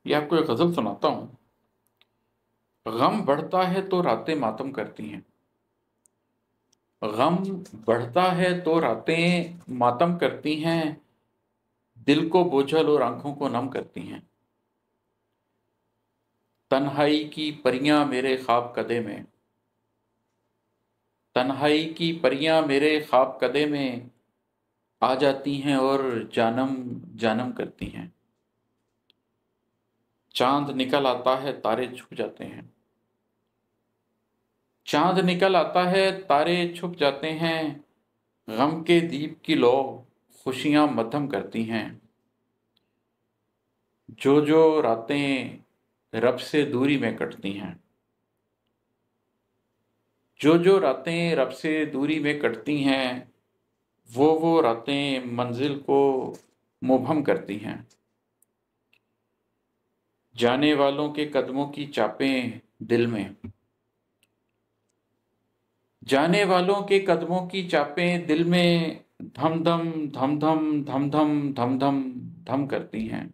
یہ آپ کو ایک غزل سناتا ہوں۔ غم بڑھتا ہے تو راتیں ماتم کرتی ہیں، غم بڑھتا ہے تو راتیں ماتم کرتی ہیں، دل کو بوجھل اور آنکھوں کو نم کرتی ہیں۔ تنہائی کی پریاں میرے خواب کدے میں، تنہائی کی پریاں میرے خواب کدے میں آ جاتی ہیں اور جانم جانم کرتی ہیں۔ چاند نکل آتا ہے تارے چھپ جاتے ہیں، چاند نکل آتا ہے تارے چھپ جاتے ہیں، غم کے دیپ کی لو خوشیاں مدھم کرتی ہیں۔ جو راتیں رب سے دوری میں کٹتی ہیں، جو راتیں رب سے دوری میں کٹتی ہیں، وہ راتیں منزل کو مبہم کرتی ہیں۔ جانے والوں کے قدموں کی چاپیں دل میں، جانے والوں کے قدموں کی چاپیں دل میں دھم دھم دھم دھم دھم دھم دھم دھم دھم کرتی ہیں۔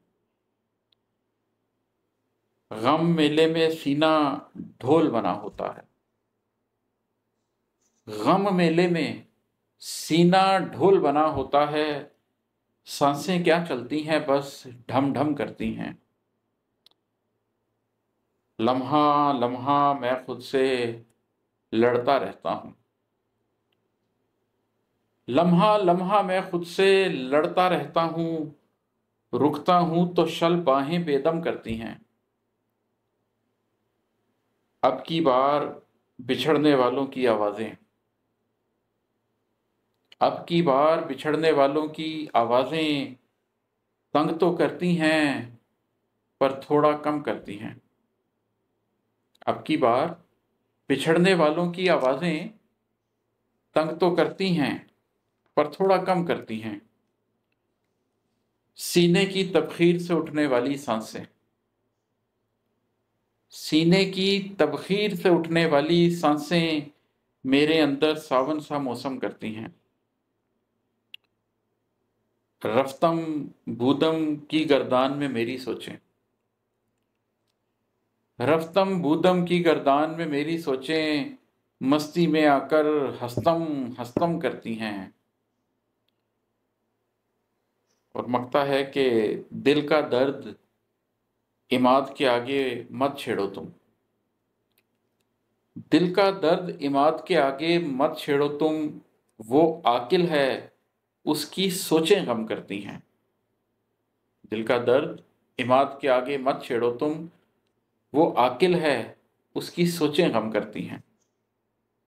غم میلے میں سینہ ڈھول بنا ہوتا ہے، غم میلے میں سینہ ڈھول بنا ہوتا ہے، سانسیں کیا چلتی ہیں بس ڈھم ڈھم کرتی ہیں۔ لمحہ لمحہ میں خود سے لڑتا رہتا ہوں، لمحہ لمحہ میں خود سے لڑتا رہتا ہوں، رکتا ہوں تو شل باہیں بے دم کرتی ہیں۔ اب کی بار بچھڑنے والوں کی آوازیں، اب کی بار بچھڑنے والوں کی آوازیں تنگ تو کرتی ہیں پر تھوڑا کم کرتی ہیں۔ اب کی بار بچھڑنے والوں کی آوازیں تنگ تو کرتی ہیں پر تھوڑا کم کرتی ہیں۔ سینے کی تبخیر سے اٹھنے والی سانسیں، سینے کی تبخیر سے اٹھنے والی سانسیں میرے اندر ساون سا موسم کرتی ہیں۔ رفتم بودم کی گردان میں میری سوچیں، رفتم بودم کی گردان میں میری سوچیں مستی میں آ کر ہستم ہستم کرتی ہیں۔ اور مکتا ہے کہ دل کا درد عماد کے آگے مت چھیڑو تم، دل کا درد عماد کے آگے مت چھیڑو تم، وہ عاقل ہے اس کی سوچیں غم کرتی ہیں۔ دل کا درد عماد کے آگے مت چھیڑو تم، وہ عاقل ہے اس کی سوچیں غم کرتی ہیں۔